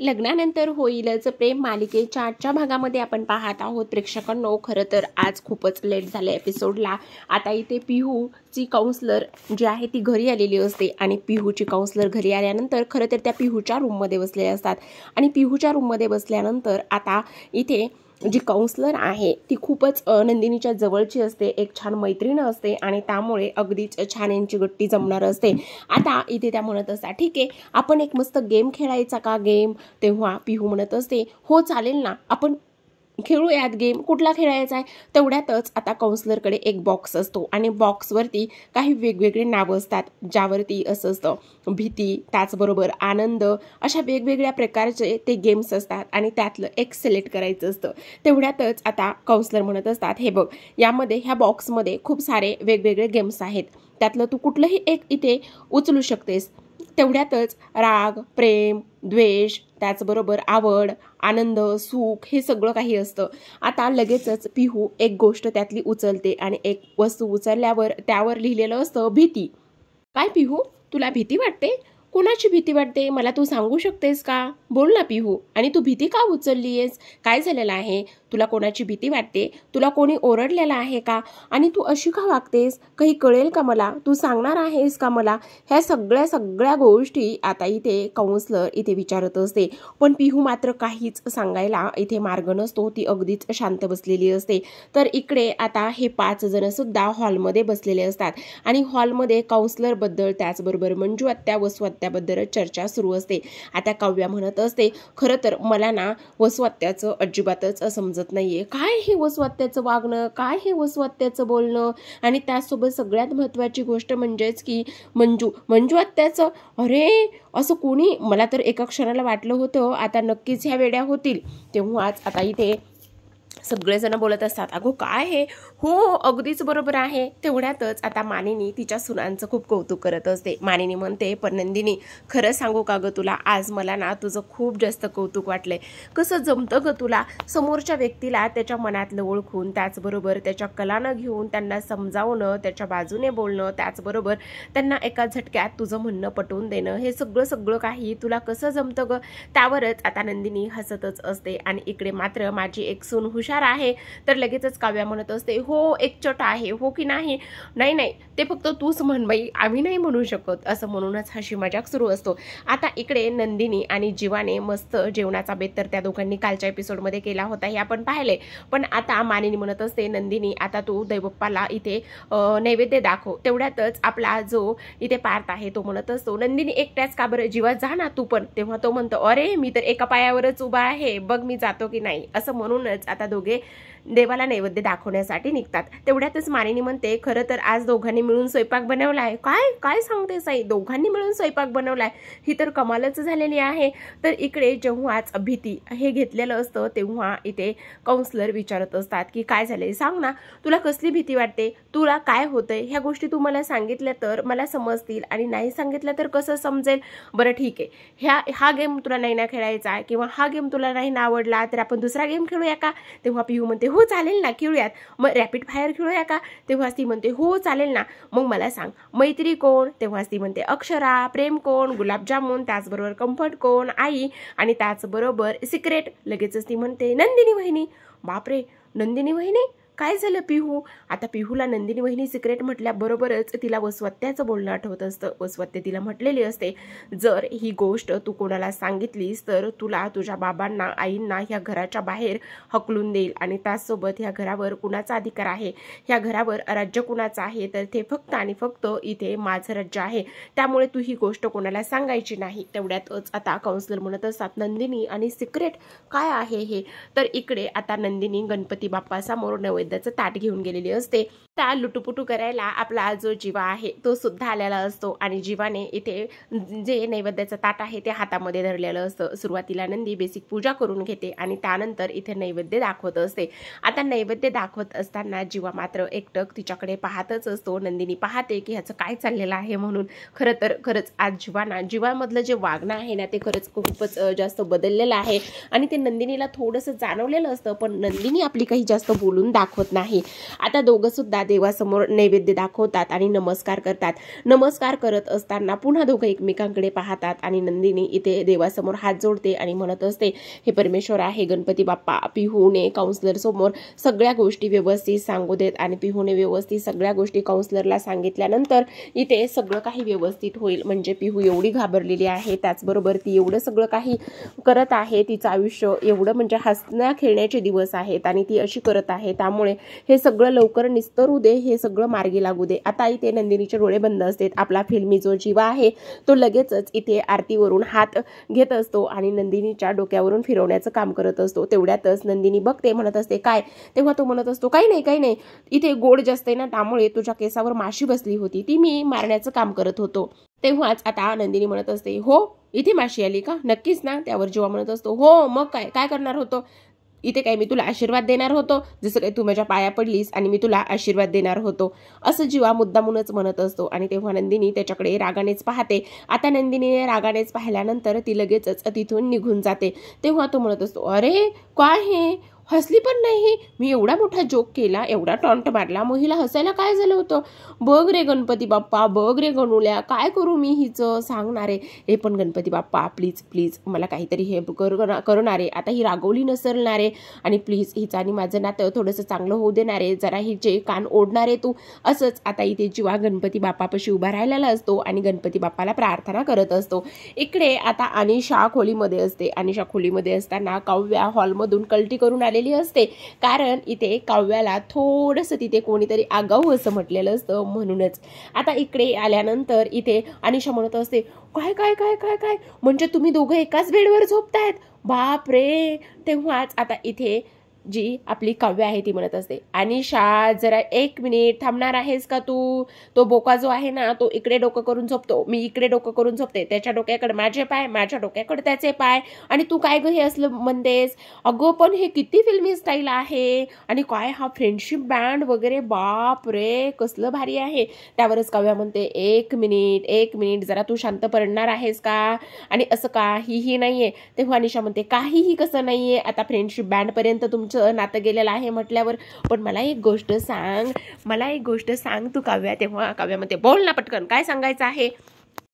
लग्नानंतर होईलच प्रेम मालिकेच्या आजच्या भागामध्ये आपण पाहत आहोत प्रेक्षकांनो। खरं तर आज खूपच लेट झालं एपिसोडला। आता इथे पिहूची काउन्सलर जी आहे ती घरी आलेली असते आणि पिहूची काउन्सलर घरी आल्यानंतर खरं तर त्या पिहूच्या रूममध्ये बसलेल्या असतात आणि पिहूच्या रूममध्ये बसल्यानंतर आता इथे जी काउन्सलर आहे ती खूपच नंदिनीच्या जवळची असते, एक छान मैत्रीण असते आणि त्यामुळे अगदीच छान यांची गट्टी जमणार असते। आता इथे त्या म्हणत असतात ठीक आहे आपण एक मस्त गेम खेळायचा का गेम, तेव्हा पिहू म्हणत असते हो चालेल ना आपण खेळूयात गेम, कुठला खेळायचा आहे। तेवढ्यातच आता काउन्सलरकडे एक बॉक्स असतो आणि बॉक्सवरती काही वेगवेगळे नावं असतात ज्यावरती असं असतं भीती, त्याचबरोबर आनंद, अशा वेगवेगळ्या प्रकारचे ते गेम्स असतात आणि त्यातलं एक सिलेक्ट करायचं असतं। तेवढ्यातच आता काउन्सलर म्हणत असतात हे बघ यामध्ये ह्या बॉक्समध्ये खूप सारे वेगवेगळे गेम्स आहेत, त्यातलं तू कुठलंही एक इथे उचलू शकतेस। तेवढ्यातच राग, प्रेम, द्वेष, त्याचबरोबर आवड, आनंद, सुख हे सगळं काही असतं। आता लगेचच पिहू एक गोष्ट त्यातली उचलते आणि एक वस्तू उचलल्यावर त्यावर लिहिलेलं असतं भीती। काय पिहू तुला भीती वाटते? कोणाची भीती वाटते मला तू सांगू शकतेस का? बोल ना पिहू, आणि तू भीती का उचललीयस? काय झालेलं आहे? तुला कोणाची भीती वाटते? तुला कोणी ओरडलेलं आहे का? आणि तू अशी का वागतेस? काही कळेल का मला? तू सांगणार आहेस का मला? ह्या सगळ्या गोष्टी आता इथे काउन्सलर इथे विचारत असते, पण पिहू मात्र काहीच सांगायला इथे मार्ग नसतो, ती अगदीच शांत बसलेली असते। तर इकडे आता हे 5 जण सुद्धा हॉलमध्ये बसलेले असतात आणि हॉलमध्ये काउन्सलर बद्दल त्याचबरोबर मंजू आत्या, वसू आत्याबद्दल चर्चा सुरू असते। आता काव्या म्हणत असते खरं तर मला ना वसू आत्याचं अजिबातच समजत नाहीये, काय हे वसू आत्याचं वागणं, काय हे वसू आत्याचं बोलणं, आणि त्यासोबत सगळ्यात महत्त्वाची गोष्ट म्हणजेच की मंजू आत्याचं, अरे असं कोणी, मला तर एका क्षणाला वाटलं होतं आता नक्कीच ह्या वेड्या होतील। तेव्हाच आता इथे सगळेजण बोलत असतात अगो काय हे, हो अगदीच बरोबर आहे। तेवढ्यातच आता मानिनी तिच्या सुनांचं खूप कौतुक करत असते। मानिनी म्हणते पण नंदिनी खरं सांगू का ग तुला, आज मला ना तुझं खूप जास्त कौतुक वाटलंय, कसं जमतं ग तुला समोरच्या व्यक्तीला त्याच्या मनातलं ओळखून, त्याचबरोबर त्याच्या कलानं घेऊन त्यांना समजावणं, त्याच्या बाजूने बोलणं, त्याचबरोबर त्यांना एका झटक्यात तुझं म्हणणं पटवून देणं, हे सगळं काही तुला कसं जमतं ग। त्यावरच आता नंदिनी हसतच असते आणि इकडे मात्र माझी एक सून हुशार आहे। तर लगेचच काव्या म्हणत असते हो एकचट आहे, हो की नाही? नाही ते फक्त तूच म्हण बाई, आम्ही नाही म्हणू शकत, असं म्हणूनच हशी मजाक सुरू असतो। आता इकडे नंदिनी आणि जीवाने मस्त जेवणाचा बेत तर त्या दोघांनी कालच्या एपिसोडमध्ये केला होता हे आपण पाहिले, पण आता मानिनी म्हणत असते नंदिनी आता तू दैवप्पाला इथे नैवेद्य दाखव। तेवढ्यातच आपला जो इथे पार्थ आहे तो म्हणत असतो नंदिनी एकट्याच का बरं, जीवा जा ना तू पण। तेव्हा तो म्हणतो अरे मी तर एका पायावरच उभा आहे, बघ मी जातो की नाही, असं म्हणूनच आता दोघे देवाला नैवेद्य दाखवण्यासाठी निघतात। तेवढ्यातच मानिनी म्हणते खरं तर आज दोघांनी मिळून स्वयंपाक बनवलाय। काय सांगते साई, दोघांनी मिळून स्वयंपाक बनवलाय, ही तर कमालच झालेली आहे। तर इकडे जेव्हाच भीती हे घेतलेलं असतं तेव्हा इथे काउन्सलर विचारत असतात की काय झालंय सांग ना, तुला कसली भीती वाटते, तुला काय होतंय, ह्या गोष्टी तू मला सांगितल्या तर मला समजतील आणि नाही सांगितलं तर कसं समजेल। बरं ठीक आहे, हा गेम तुला नाही ना खेळायचा किंवा हा गेम तुला नाही ना आवडला तर आपण दुसरा गेम खेळूया का? तेव्हा पिहू म्हणते हो चालेल ना खेळूयात, मग रॅपिड फायर खेळूया का? तेव्हा ती म्हणते हो चालेल ना, मग मला सांग मैत्री कोण? तेव्हा ती म्हणते अक्षरा, प्रेम कोण, गुलाबजामुन, त्याचबरोबर कम्फर्ट कोण, आई, आणि त्याचबरोबर सिक्रेट। लगेचच ती म्हणते नंदिनी वहिनी। बापरे नंदिनी वहिनी, काय झालं पिहू? आता पिहूला नंदिनी वहिनी सिक्रेट म्हटल्याबरोबरच तिला वसवत्याचं बोलणं आठवत असतं। वसवत्ते तिला म्हटलेली असते जर ही गोष्ट तू कोणाला सांगितलीस तर तुला तुझ्या बाबांना, आईंना ह्या घराच्या बाहेर हकलून देईल आणि त्याचसोबत ह्या घरावर कुणाचा अधिकार आहे, ह्या घरावर राज्य कुणाचं आहे, तर ते फक्त आणि फक्त इथे माझं राज्य आहे, त्यामुळे तू ही गोष्ट कोणाला सांगायची नाही। तेवढ्यातच आता काउन्सलर म्हणत असतात नंदिनी आणि सिक्रेट काय आहे हे? तर इकडे आता नंदिनी गणपती बाप्पासमोर नैवेद्याचं ताट घेऊन गेलेली असते। त्या लुटुपुटू करायला आपला जो जीवा आहे तो सुद्धा आलेला असतो आणि जीवाने इथे जे नैवेद्याचं ताट आहे ते हातामध्ये धरलेलं असतं। सुरुवातीला नंदी बेसिक पूजा करून घेते आणि त्यानंतर इथे नैवेद्य दाखवत असते। आता नैवेद्य दाखवत असताना जीवा मात्र एकटक तिच्याकडे पाहतच असतो। नंदिनी पाहते की ह्याचं काय चाललेलं आहे म्हणून। खरंच आज जीवामधलं जे वागणं आहे ना ते खरंच खूपच जास्त बदललेलं आहे आणि ते नंदिनीला थोडंसं जाणवलेलं असतं, पण नंदिनी आपली काही जास्त बोलून दाखवत दाखवत नाही. आता दोघं सुद्धा देवासमोर नैवेद्य दाखवतात आणि नमस्कार करतात. नमस्कार करत असताना पुन्हा दोघं एकमेकांकडे पाहतात आणि नंदिनी इथे देवासमोर हात जोडते आणि म्हणत असते, हे परमेश्वर आहे गणपती बाप्पा, पिहूने काउन्सलर समोर सगळ्या गोष्टी व्यवस्थित सांगू देत. आणि पिहूने व्यवस्थित सगळ्या गोष्टी काउन्सलरला सांगितल्यानंतर इथे सगळं काही व्यवस्थित होईल. म्हणजे पिहू एवढी घाबरलेली आहे, त्याचबरोबर ती एवढं सगळं काही करत आहे, तिचं आयुष्य एवढं म्हणजे हसण्या खेळण्याचे दिवस आहेत आणि ती अशी करत आहे, त्यामुळे हे सगळं लवकर निस्तरू दे, हे सगळं मार्गी लागू दे. आता इथे नंदिनीचे डोळे बंद असतात. आपला फिल्मी जो जीवा आहे तो लगेचच इथे आरतीवरून हात घेत असतो आणि नंदिनीच्या डोक्यावरून फिरवण्याचं काम करत असतो. तेवढ्यातच नंदिनी बघते, म्हणत असते काय, तेव्हा तो म्हणत असतो काही नाही, इथे गोड जास्त आहे ना, त्यामुळे तुझ्या केसावर माशी बसली होती, ती मी मारण्याचं काम करत होतो. तेव्हाच आता नंदिनी म्हणत असते, हो इथे माशी आली का, नक्कीच ना. त्यावर जीवा म्हणत असतो, हो मग काय करणार होतो, इथे काय मी तुला आशीर्वाद देणार होतो, जसं काही तू माझ्या पाया पडलीस आणि मी तुला आशीर्वाद देणार होतो, असं जीवा मुद्दामूनच म्हणत असतो. आणि तेव्हा नंदिनी त्याच्याकडे रागानेच पाहते. आता नंदिनीने रागानेच पाहिल्यानंतर ती लगेचच तिथून निघून जाते. तेव्हा तो म्हणत असतो, अरे काय हे, हसली पण नाही, मी एवढा मोठा जोक केला, एवढा टॉन्ट मारला, मग हिला हसायला काय झालं होतं, बघ रे गणपती बाप्पा, बघ रे गणुल्या, काय करू मी हिचं, सांगणारे. हे पण गणपती बाप्पा प्लीज मला काहीतरी हे करणारे, आता ही रागवली नसलणारे आणि प्लीज हिचं आणि माझं नातं थोडंसं चांगलं होऊ देणारे, जरा हिचे कान ओढणारे तू. असंच आता इथे जीवा गणपती बाप्पापाशी उभा राहिलेला असतो आणि गणपती बाप्पाला प्रार्थना करत असतो. इकडे आता अनिशा खोलीमध्ये असते. अनिशा खोलीमध्ये असताना काव्या हॉलमधून कल्टी करून आलेली असते, कारण इथे काव्याला थोडंसं तिथे कोणीतरी आगाऊ असं म्हटलेलं असतं, म्हणूनच. आता इकडे आल्यानंतर इथे अनिशा म्हणत असते, काय काय काय काय काय म्हणजे तुम्ही दोघं एकाच बेडवर झोपतायत, बाप रे. तेव्हाच आता इथे जी आपली काव्य आहे ती म्हणत असते, अनिशा जरा 1 मिनिट थांबणार आहेस का तू, तो बोका जो आहे ना तो इकडे डोकं करून झोपतो, मी इकडे डोकं करून झोपते, त्याच्या डोक्याकडे माझे पाय, माझ्या डोक्याकडे त्याचे पाय, आणि तू काय ग हे असलं म्हणतेस, अगं पण हे किती फिल्मी स्टाईल आहे, आणि काय हा फ्रेंडशिप बँड वगैरे, बाप रे कसलं भारी आहे. त्यावरच काव्या म्हणते, 1 मिनिट जरा तू शांत पडणार आहेस का, आणि असं काहीही नाहीये. तेव्हा अनिशा म्हणते, काहीही कसं नाहीये, आता फ्रेंडशिप बँड पर्यंत नातं गेलेलं आहे म्हटल्यावर, पण मला एक गोष्ट सांग तू काव्या. तेव्हा काव्या म्हणते, बोल ना पटकन, काय सांगायचं आहे.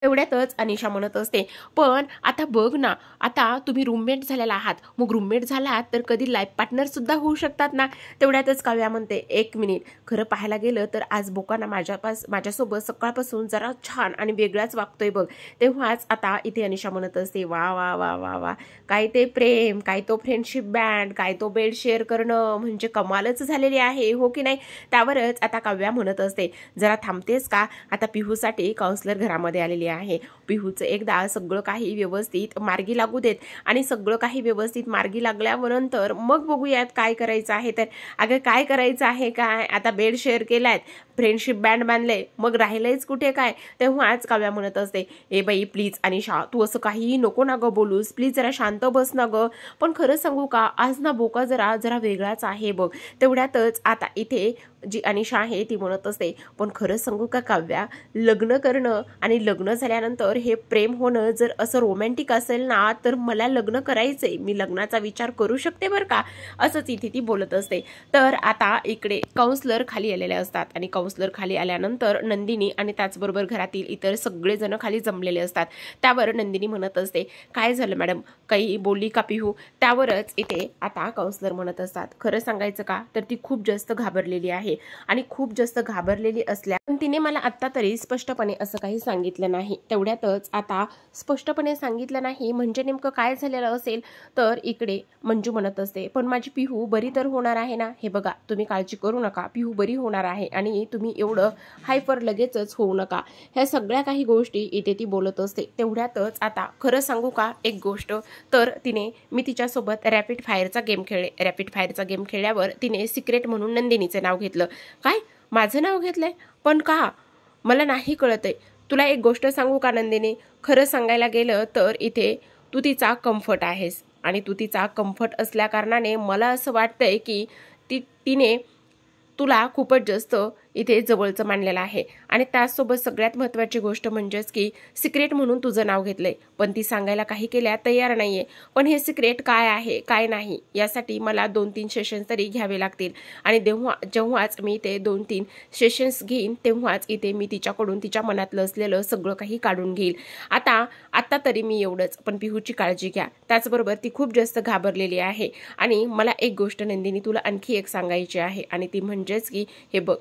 तेवढ्यातच अनिशा म्हणत असते, पण आता बघ ना, आता तुम्ही रूममेट झालेला आहात, मग रूममेट झालात तर कधी लाईफ पार्टनर सुद्धा होऊ शकतात ना. तेवढ्यातच काव्या म्हणते, 1 मिनिट, खरं पाहायला गेलं तर आज बोकाना माझ्यासोबत सकाळपासून जरा छान आणि वेगळाच वागतोय बघ. तेव्हाच आता इथे अनिशा म्हणत असते, वा वा वा वा वा, काय ते प्रेम, काय तो फ्रेंडशिप बँड, काय तो बेड शेअर करणं, म्हणजे कमालच झालेली आहे, हो की नाही. त्यावरच आता काव्या म्हणत असते, जरा थांबतेस का, आता पिहूसाठी काउन्सलर घरामध्ये आलेली आहे, पिहूचं एकदा सगळं काही व्यवस्थित मार्गी लागू देत, आणि सगळं काही व्यवस्थित मार्गी लागल्यावर नंतर मग बघूयात काय करायचं आहे. तर अगं काय करायचं आहे काय, आता बेड शेअर केलाय, फ्रेंडशिप बँड बांधले, मग राहिलंयच कुठे काय. तेव्हाच काव्या म्हणत असते, ए बाई प्लीज अनिशा, तू असं काही नको ना ग बोलूस, प्लीज जरा शांत बस ना ग. पण खरं सांगू का, आज ना बोका जरा वेगळाच आहे बघ. तेवढ्यातच आता इथे जी अनिशा आहे ती म्हणत असते, पण खरं सांगू का काव्या, लग्न करणं आणि लग्न झाल्यानंतर हे प्रेम होणं जर असं रोमॅन्टिक असेल ना, तर मला लग्न करायचंय, मी लग्नाचा विचार करू शकते बरं का, असंच इथे ती बोलत असते. तर आता इकडे काउन्सलर खाली आलेले असतात, आणि काउन्सलर खाली आल्यानंतर नंदिनी आणि त्याचबरोबर घरातील इतर सगळेजण खाली जमलेले असतात. त्यावर नंदिनी म्हणत असते, काय झालं मॅडम, काही बोलली का पिहू. त्यावरच इथे आता काउन्सलर म्हणत असतात, खरं सांगायचं का तर ती खूप जास्त घाबरलेली आहे, आणि खूप जास्त घाबरलेली असल्या पण तिने मला आत्ता तरी स्पष्टपणे असं काही सांगितलं नाही. तेवढ्यातच आता स्पष्टपणे सांगितलं नाही म्हणजे नेमकं काय झालेलं असेल. तर इकडे मंजू म्हणत असते, पण माझी पिहू बरी तर होणार आहे ना, हे बघा तुम्ही काळजी करू नका, पिहू बरी होणार आहे, आणि तुम्ही एवढं हायपर लगेचच होऊ नका, ह्या सगळ्या काही गोष्टी इथे ती बोलत असते. तेवढ्यातच आता खरं सांगू का एक गोष्ट, तर मी तिच्यासोबत रॅपिड फायरचा गेम खेळले. रॅपिड फायरचा गेम खेळल्यावर तिने सिक्रेट म्हणून नंदिनीचं नाव घेतलं. काय, माझं नाव घेतलंय, पण का, मला नाही कळत आहे. तुला एक गोष्ट सांगू का नंदिनी, खरं सांगायला गेलं तर इथे तू तिचा कम्फर्ट आहेस, आणि तू तिचा कम्फर्ट असल्या कारणाने मला असं वाटतंय की तिने तुला खूपच जास्त इथे जवळचं मानलेलं आहे आणि त्याचसोबत सगळ्यात महत्त्वाची गोष्ट म्हणजेच की सिक्रेट म्हणून तुझं नाव घेतलंय, पण ती सांगायला काही केल्या तयार नाहीये. पण हे सिक्रेट काय आहे काय नाही यासाठी मला 2-3 सेशन्स तरी घ्यावे लागतील आणि जेव्हाच मी ते 2-3 सेशन्स घेईन तेव्हाच इथे मी तिच्याकडून तिच्या मनातलं असलेलं सगळं काही काढून घेईल. आता तरी मी एवढंच, पण पिहूची काळजी घ्या. त्याचबरोबर ती खूप जास्त घाबरलेली आहे आणि मला एक गोष्ट नंदिनी तुला आणखी एक सांगायची आहे आणि ती म्हणजेच की हे बघ,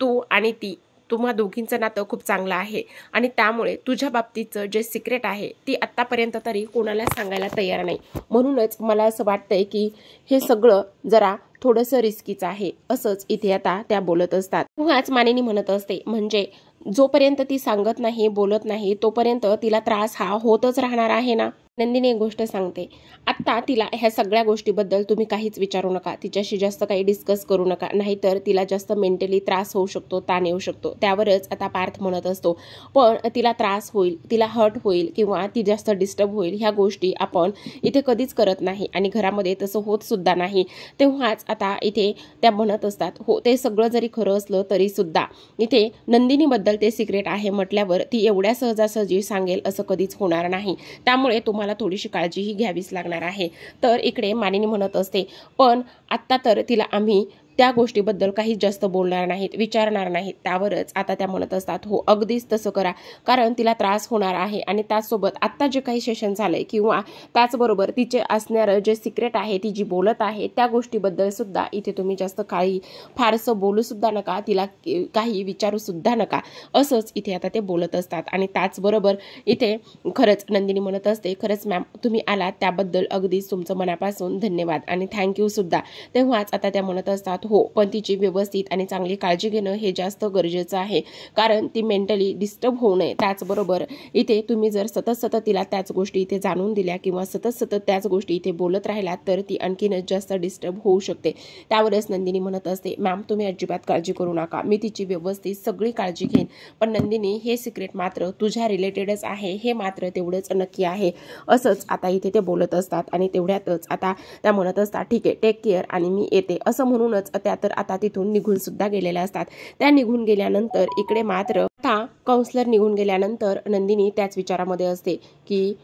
तू आणि ती तुम्हा दोघींचं नातं खूप चांगलं आहे आणि त्यामुळे तुझ्या बाबतीचं जे सिक्रेट आहे ती आत्तापर्यंत तरी कोणाला सांगायला तयार नाही. म्हणूनच मला असं वाटतंय की हे सगळं जरा थोडंसं रिस्कीचं आहे, असंच इथे आता त्या बोलत असतात. तेव्हाच मानिनी म्हणत असते, म्हणजे जोपर्यंत ती सांगत नाही बोलत नाही तोपर्यंत तिला त्रास हा होतच राहणार आहे ना. नंदिनी एक गोष्ट सांगते, आत्ता तिला ह्या सगळ्या गोष्टीबद्दल तुम्ही काहीच विचारू नका, तिच्याशी जास्त काही डिस्कस करू नका, नाहीतर तिला जास्त मेंटली त्रास होऊ शकतो, ताण येऊ शकतो. त्यावरच आता पार्थ म्हणत असतो, पण तिला त्रास होईल, तिला हर्ट होईल किंवा ती जास्त डिस्टर्ब होईल ह्या गोष्टी आपण इथे कधीच करत नाही आणि घरामध्ये तसं होत सुद्धा नाही. तेव्हाच आता इथे त्या म्हणत असतात, हो ते सगळं जरी खरं असलं तरी सुद्धा इथे नंदिनीबद्दल ते सिक्रेट आहे म्हटल्यावर ती एवढ्या सहजासहजी सांगेल असं कधीच होणार नाही. त्यामुळे तुम्हाला थोडीशी काळजीही घ्यावीच लागणार आहे. तर इकडे मानिनी म्हणत असते, पण आत्ता तर तिला आम्ही त्या गोष्टीबद्दल काही जास्त बोलणार नाहीत, विचारणार नाहीत. त्यावरच आता त्या म्हणत असतात, हो अगदीच तसं करा, कारण तिला त्रास होणार आहे आणि त्याचसोबत आत्ता जे काही सेशन झालंय किंवा त्याचबरोबर तिचे असणारं जे सिक्रेट आहे ती जी बोलत आहे त्या गोष्टीबद्दल सुद्धा इथे तुम्ही जास्त काही फारसं बोलू सुद्धा नका, तिला काही विचारू सुद्धा नका, असंच इथे आता ते बोलत असतात. आणि त्याचबरोबर इथे खरंच नंदिनी म्हणत असते, खरंच मॅम तुम्ही आलात त्याबद्दल अगदीच तुमचं मनापासून धन्यवाद आणि थँक्यू सुद्धा. तेव्हाच आता त्या म्हणत असतात, हो पण तिची व्यवस्थित आणि चांगली काळजी घेणं हे जास्त गरजेचं आहे, कारण ती मेंटली डिस्टर्ब होऊ नये. त्याचबरोबर इथे तुम्ही जर सतत तिला त्याच गोष्टी इथे जाणून दिल्या किंवा सतत त्याच गोष्टी इथे बोलत राहिलात तर ती आणखीनच जास्त डिस्टर्ब होऊ शकते. त्यावरच नंदिनी म्हणत असते, मॅम तुम्ही अजिबात काळजी करू नका, मी तिची व्यवस्थित सगळी काळजी घेईन, पण नंदिनी हे सिक्रेट मात्र तुझ्या रिलेटेडच आहे हे मात्र तेवढंच नक्की आहे, असंच आता इथे ते बोलत असतात. आणि तेवढ्यातच आता त्या म्हणत असतात, ठीक आहे टेक केअर आणि मी येते, असं म्हणूनच त्या तर आता तिथून निघून सुद्धा गेलेल्या असतात. त्या निघून गेल्यानंतर इकडे मात्र आता काउन्सलर निघून गेल्यानंतर नंदिनी त्याच विचारामध्ये असते की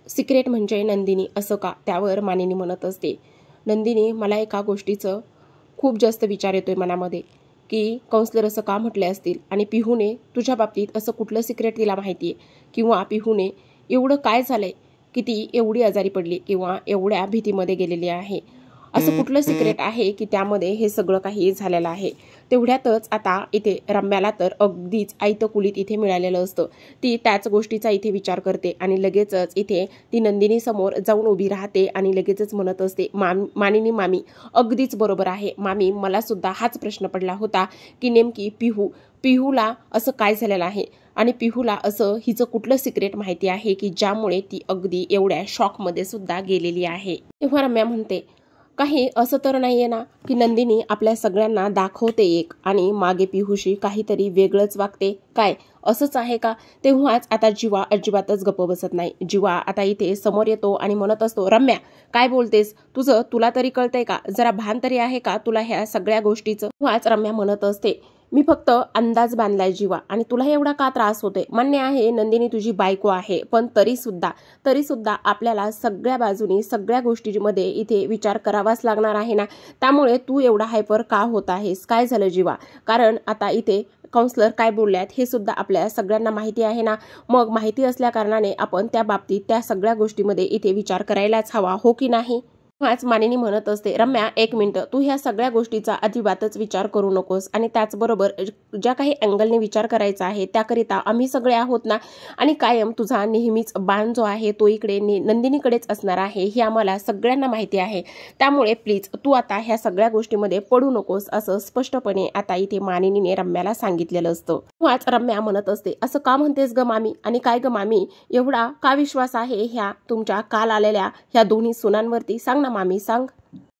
सिक्रेट म्हणजे नंदिनी असं का. त्यावर मानिनी म्हणत असते, नंदिनी मला एका गोष्टीचं खूप जास्त विचार येतोय मनामध्ये की काउन्सलर असं का म्हटले असतील आणि पिहूने तुझ्या बाबतीत असं कुठलं सिक्रेट तिला माहिती आहे किंवा पिहूने एवढं काय झालंय की ती एवढी आजारी पडली किंवा एवढ्या भीतीमध्ये गेलेली आहे, असं कुठलं सिक्रेट आहे की त्यामध्ये हे सगळं काही झालेलं आहे. तेवढ्यातच आता इथे रम्याला तर अगदीच आयतं कुलीत इथे मिळालेलं असतं. ती त्याच गोष्टीचा इथे विचार करते आणि लगेचच इथे ती नंदिनी समोर जाऊन उभी राहते आणि लगेचच म्हणत असते, मानिनी मामी अगदीच बरोबर आहे मामी, मला सुद्धा हाच प्रश्न पडला होता की नेमकी पिहूला असं काय झालेलं आहे आणि पिहूला असं हिचं कुठलं सिक्रेट माहिती आहे की ज्यामुळे ती अगदी एवढ्या शॉकमध्ये सुद्धा गेलेली आहे. तेव्हा रम्या म्हणते, काही असं तर नाहीये ना की नंदिनी आपल्या सगळ्यांना दाखवते एक आणि मागे पिहूशी काहीतरी वेगळंच वागते, काय असंच आहे का. तेव्हाच आता जीवा अजिबातच गप्प बसत नाही. जीवा आता इथे समोर येतो आणि म्हणत असतो, रम्या काय बोलतेस, तुला तरी कळतंय का, जरा भान तरी आहे का तुला ह्या सगळ्या गोष्टीचं. तेव्हाच रम्या म्हणत असते, मी फक्त अंदाज बांधलाय जीवा आणि तुला एवढा का त्रास होतोय. मान्य आहे नंदिनी तुझी बायको आहे, पण तरी सुद्धा आपल्याला सगळ्या बाजूनी सगळ्या गोष्टींमध्ये इथे विचार करावाच लागणार आहे ना. त्यामुळे तू एवढा हायपर का होत आहेस, काय झालं जीवा, कारण आता इथे काउन्सलर काय बोलल्यात हे सुद्धा आपल्या सगळ्यांना माहिती आहे ना. मग माहिती असल्या कारणाने आपण त्या बाबतीत त्या सगळ्या गोष्टीमध्ये इथे विचार करायलाच हवा, हो की नाही. आज मानिनी म्हणत असते, रम्या एक मिनिट, तू ह्या सगळ्या गोष्टीचा अजिबातच विचार करू नकोस आणि त्याचबरोबर ज्या काही अँगलने विचार करायचा आहे त्याकरिता आम्ही सगळे आहोत ना. आणि कायम तुझा नेहमीच बाण जो आहे तो इकडे नंदिनीकडेच असणार आहे हे आम्हाला सगळ्यांना माहिती आहे. त्यामुळे प्लीज तू आता ह्या सगळ्या गोष्टीमध्ये पडू नकोस, असं स्पष्टपणे आता इथे मानिनीने रम्याला सांगितलेलं असतं. आज रम्या म्हणत असते, असं का म्हणतेस ग मामी, आणि काय ग मामी एवढा का विश्वास आहे ह्या तुमच्या काल आलेल्या ह्या दोन्ही सुनांवरती, सांग ना मामी सांग.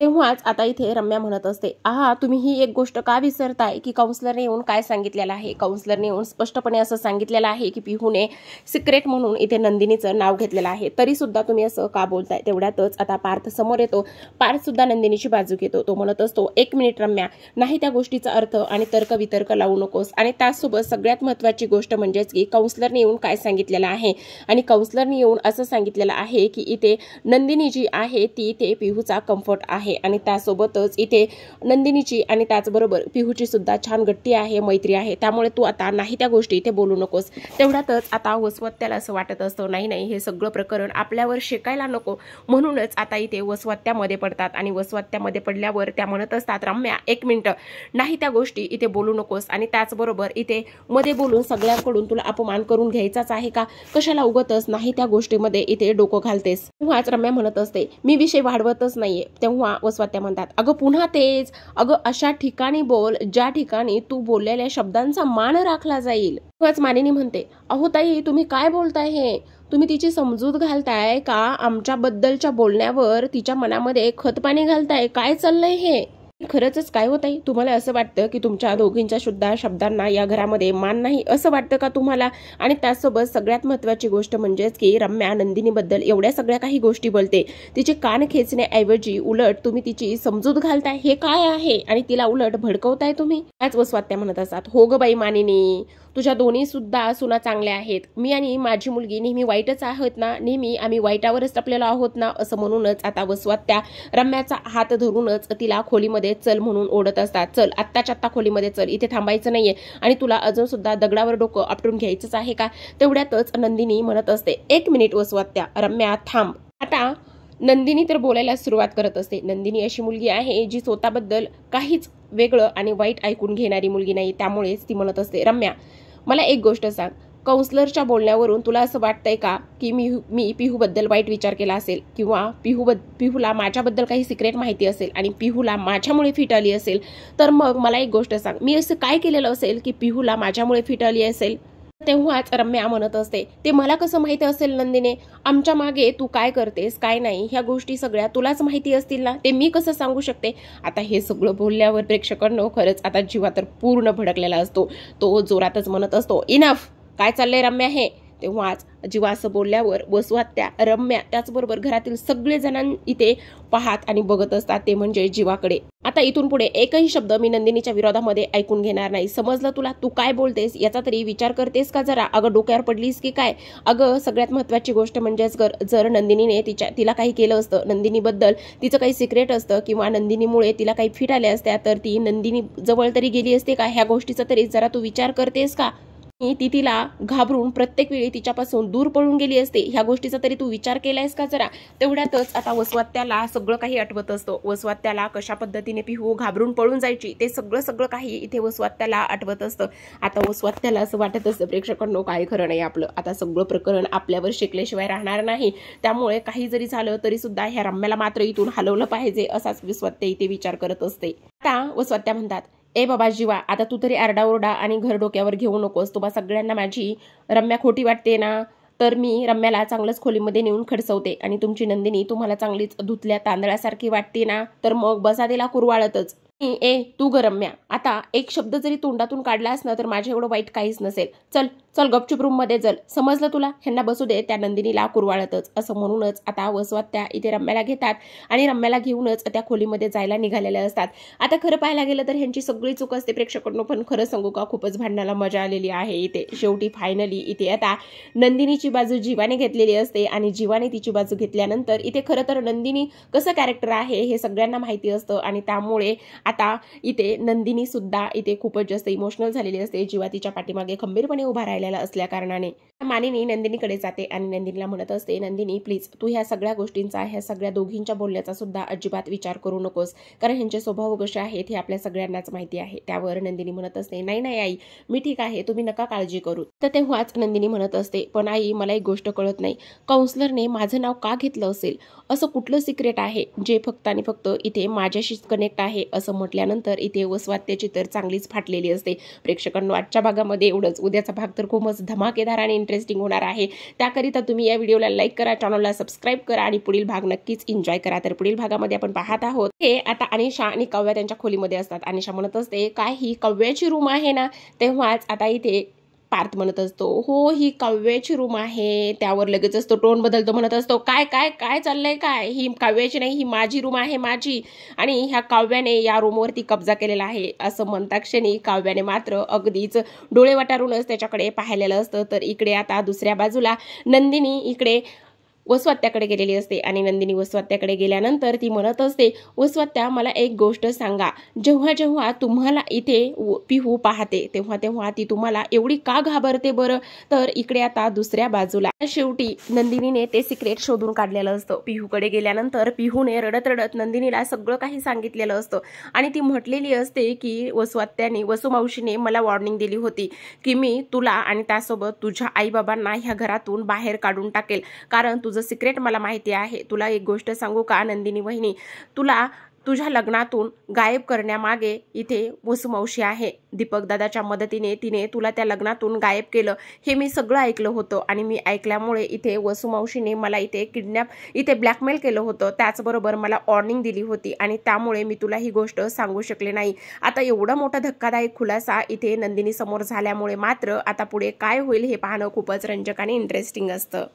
तेव्हाच आता इथे रम्या म्हणत असते, आहा तुम्ही ही एक गोष्ट का विसरताय की काउन्सलरने येऊन काय सांगितलेलं आहे. काउन्सलरने येऊन स्पष्टपणे असं सांगितलेलं आहे की पिहूने सिक्रेट म्हणून इथे नंदिनीचं नाव घेतलेलं आहे, तरी सुद्धा तुम्ही असं का बोलताय. तेवढ्यातच आता पार्थ समोर येतो. पार्थ सुद्धा नंदिनीची बाजू घेतो. तो म्हणत असतो, 1 मिनिट रम्या, नाही त्या गोष्टीचा अर्थ आणि तर्क वितर्क लावू नकोस. आणि त्याचसोबत सगळ्यात महत्त्वाची गोष्ट म्हणजेच की काउन्सलरने येऊन काय सांगितलेलं आहे. आणि काउन्सलरने येऊन असं सांगितलेलं आहे की इथे नंदिनी जी आहे ती इथे पिहूचा कम्फर्ट आहे. आणि त्यासोबतच इथे नंदिनीची आणि त्याचबरोबर पिहूची सुद्धा छान गट्टी आहे, मैत्री आहे. त्यामुळे तू आता नाही त्या गोष्टी इथे बोलू नकोस. तेवढ्यातच आता वसवत्याला असं वाटत असतं, नाही हे सगळं प्रकरण आपल्यावर शेकायला नको. म्हणूनच आता इथे वसवत्यामध्ये पडतात. आणि वसवत्यामध्ये पडल्यावर त्या म्हणत असतात, रम्या 1 मिनिट, नाही त्या गोष्टी इथे बोलू नकोस. आणि त्याचबरोबर इथे मध्ये बोलून सगळ्यांकडून तुला अपमान करून घ्यायचाच आहे का. कशाला उगतच नाही त्या गोष्टीमध्ये इथे डोकं घालतेस. तेव्हाच रम्या म्हणत असते, मी विषय वाढवतच नाहीये. तेव्हा वसवत्या म्हणतात, अगं पुन्हा तेच, अगं अशा ठिकाणी बोल ज्या ठिकाणी तू बोललेल्या शब्दांचा मान राखला जाईल. तेव्हाच मानिनी म्हणते, अहो ताई तुम्ही काय बोलताय हे, तुम्ही तिची समजूत घालताय का आमच्याबद्दलच्या बोलण्यावर तिच्या मनामध्ये खतपाणी घालताय, काय चाललंय हे. खरंच काय होत आहे. तुम्हाला असं वाटतं की तुमच्या दोघींच्या सुद्धा शब्दांना या घरामध्ये मान नाही असं वाटतं का तुम्हाला. आणि त्यासोबत सगळ्यात महत्त्वाची गोष्ट म्हणजेच की रम्या नंदिनीबद्दल एवढ्या सगळ्या काही गोष्टी बोलते. तिचे कान खेचण्याऐवजी उलट तुम्ही तिची समजूत घालताय, हे काय आहे. आणि तिला उलट भडकवताय तुम्ही. त्याच वसवत्या म्हणत असतात, हो ग बाई मानिनी, तुझ्या दोन्ही सुद्धा सुना चांगल्या आहेत. मी आणि माझी मुलगी नेहमी वाईटच आहोत ना, नेहमी आम्ही वाईटावरच टपलेलो आहोत ना. असं म्हणूनच आता वसवत्या रम्याचा हात धरूनच तिला खोलीमध्ये चल म्हणून ओढत असतात. चल आत्ताच्या आत्ता खोलीमध्ये चल, इथे थांबायचं नाहीये. आणि तुला अजून सुद्धा दगडावर डोकं आपटून घ्यायचंच आहे का. तेवढ्यातच नंदिनी म्हणत असते, 1 मिनिट वसवत्या, रम्या थांब. आता नंदिनी तर बोलायला सुरुवात करत असते. नंदिनी अशी मुलगी आहे जी स्वतःबद्दल काहीच वेगळं आणि वाईट ऐकून घेणारी मुलगी नाही. त्यामुळेच ती म्हणत असते, रम्या मला एक गोष्ट सांग, काउन्सलरच्या बोलण्यावरून तुला असं वाटतंय का की मी पिहूबद्दल वाईट विचार केला असेल किंवा पिहूला माझ्याबद्दल काही सिक्रेट माहिती असेल आणि पिहूला माझ्यामुळे फिट आली असेल, तर मग मला एक गोष्ट सांग, मी असं काय केलेलं असेल की पिहूला माझ्यामुळे फिट आली असेल. तेव्हाच रम्या म्हणत असते, ते मला कसं माहिती असेल नंदिने, आमच्या मागे तू काय करतेस काय नाही ह्या गोष्टी सगळ्या तुलाच माहिती असतील ना, ते मी कसं सांगू शकते. आता हे सगळं बोलल्यावर प्रेक्षकांनो खरंच आता जीवा तर पूर्ण भडकलेला असतो. तो जोरातच म्हणत असतो, इनफ, काय चाललंय रम्या हे. तेव्हाच जीवा असं बोलल्यावर वसवत्या, रम्या त्याचबरोबर घरातील सगळे जण इथे पाहत आणि बघत असतात, ते म्हणजे जीवाकडे. आता इथून पुढे एकही शब्द मी नंदिनीच्या विरोधामध्ये ऐकून घेणार नाही, समजलं तुला. तू काय बोलतेस याचा तरी विचार करतेस का जरा. अगं डोक्यावर पडलीस की काय. अगं सगळ्यात महत्त्वाची गोष्ट म्हणजेच जर नंदिनीने तिला काही केलं असतं, नंदिनीबद्दल तिचं काही सिक्रेट असतं किंवा नंदिनीमुळे तिला काही फिट आल्या असत्या, तर ती नंदिनी जवळ तरी गेली असते का. ह्या गोष्टीचा तरी जरा तू विचार करतेस का. ती तिला घाबरून प्रत्येक वेळी तिच्यापासून दूर पळून गेली असते, ह्या गोष्टीचा तरी तू विचार केलायस का जरा. तेवढ्यातच आता वसवत्याला सगळं काही आठवत असतं. वसवत्याला कशा पद्धतीने पिहू घाबरून पळून जायची ते सगळं काही इथे वसवत्याला आठवत असतं. आता वसवत्याला असं वाटत असतं, प्रेक्षकांनो काय खरं नाही आपलं, आता सगळं प्रकरण आपल्यावर शिकल्याशिवाय राहणार नाही. त्यामुळे काही जरी झालं तरी सुद्धा ह्या रम्याला मात्र इथून हलवलं पाहिजे असाच वसवत्या इथे विचार करत असते. आता वसवत्या म्हणतात, ए बाबा जीवा, आता तू तरी आरडाओरडा आणि घर डोक्यावर घेऊ नकोस. तुम्हा सगळ्यांना माझी रम्या खोटी वाटते ना, तर मी रम्याला चांगलंच खोलीमध्ये नेऊन खडसवते. आणि तुमची नंदिनी तुम्हाला चांगलीच धुतल्या तांदळासारखी वाटते ना, तर मग बसा तिला कुरवाळतच. ए तू ग रम्या, आता एक शब्द जरी तोंडातून काढलास ना तर माझ्या एवढं वाईट काहीच नसेल. चल चल गपचूप रूम मध्ये चल, समजलं तुला. ह्यांना बसू दे, त्या नंदिनीला कुरवाळतच. असं म्हणूनच आता वसवत्या इथे रम्याला घेतात आणि रम्याला घेऊनच त्या खोलीमध्ये जायला निघालेल्या असतात. आता खरं पाहायला गेलं तर ह्यांची सगळी चूक असते प्रेक्षकांनो, पण खरं सांगू का खूपच भांडणाला मजा आलेली आहे इथे. शेवटी फायनली इथे आता नंदिनीची बाजू जीवाने घेतलेली असते आणि जीवाने तिची बाजू घेतल्यानंतर इथे खरं तर नंदिनी कसं कॅरेक्टर आहे हे सगळ्यांना माहिती असतं. आणि त्यामुळे आता इथे नंदिनी सुद्धा इथे खूपच जास्त इमोशनल झालेली असते. जीवा तिच्या पाठीमागे खंबीरपणे उभा राहिलेला असल्या कारणाने मानिनी नंदिनीकडे जाते आणि नंदिनीला म्हणत असते, नंदिनी प्लीज तू ह्या सगळ्या गोष्टींचा, ह्या सगळ्या दोघींच्या बोलण्याचा सुद्धा अजिबात विचार करू नकोस, कारण ह्यांचे स्वभाव कसे आहेत हे आपल्या सगळ्यांनाच माहिती आहे. त्यावर नंदिनी म्हणत असते, नाही आई मी ठीक आहे, तुम्ही नका काळजी करू. तर तेव्हाच नंदिनी म्हणत असते, पण आई मला एक गोष्ट कळत नाही, काउन्सलरने माझं नाव का घेतलं असेल. असं कुठलं सिक्रेट आहे जे फक्त आणि फक्त इथे माझ्याशीच कनेक्ट आहे. असं म्हटल्यानंतर इथे वसवत्याची तर चांगलीच फाटलेली असते. प्रेक्षकांनो आजच्या भागामध्ये एवढंच. उद्याचा भाग तर खूपच धमाकेदार आणि इंटरेस्टिंग होणार आहे। त्याकरिता तुम्ही या व्हिडिओला लाईक करा, चॅनलला सबस्क्राईब करा आणि पुढील भाग नक्कीच एन्जॉय करा। तर पुढील भागामध्ये आपण पाहत आहोत हे आता अनिशा आणि काव्या त्यांच्या खोलीमध्ये असतात। अनिशा म्हणत असते काय ही काव्याची रूम आहे ना, तेव्हाच आता इथे पार्थ म्हणत असतो हो ही काव्याची रूम आहे। त्यावर लगेचच तो टोन बदलतो, म्हणत असतो काय काय काय चाललंय, काय ही काव्याची नाही ही माझी रूम आहे माझी, आणि ह्या काव्याने या रूमवरती कब्जा केलेला आहे असं म्हणता क्षणी काव्याने मात्र अगदीच डोळे वटारूनच त्याच्याकडे पाहिलेलं असतं। तर इकडे आता दुसऱ्या बाजूला नंदिनी इकडे वसुआत्याकडे गेलेली असते आणि नंदिनी वसुआत्याकडे गेल्यानंतर ती म्हणत असते वसुआत्या मला एक गोष्ट सांगा, जेव्हा जेव्हा तुम्हाला इथे पिहू पाहते तेव्हा तेव्हा ती तुम्हाला एवढी का घाबरते बरं। तर इकडे आता दुसऱ्या बाजूला शेवटी नंदिनीने ते सिक्रेट शोधून काढलेलं असतं। पिहूकडे गेल्यानंतर पिहूने रडत रडत नंदिनीला सगळं काही सांगितलेलं असतं आणि ती म्हटलेली असते की वसुआत्याने वसुमावशीने मला वॉर्निंग दिली होती की मी तुला आणि त्यासोबत तुझ्या आईबाबांना ह्या घरातून बाहेर काढून टाकेल, कारण तुझं सिक्रेट मला माहिती आहे। तुला एक गोष्ट सांगू का नंदिनी वहिनी, तुला तुझ्या लग्नातून गायब करण्यामागे इथे वसुमावशी आहे। दीपक दादाच्या मदतीने तिने तुला त्या लग्नातून गायब केलं हे मी सगळं ऐकलं होतं आणि मी ऐकल्यामुळे इथे वसुमावशीने मला इथे इथे ब्लॅकमेल केलं होतं, त्याचबरोबर मला वॉर्निंग दिली होती आणि त्यामुळे मी तुला ही गोष्ट सांगू शकले नाही। आता एवढा मोठा धक्कादायक खुलासा इथे नंदिनी समोर झाल्यामुळे मात्र आता पुढे काय होईल हे पाहणं खूपच रंजक आणि इंटरेस्टिंग असतं।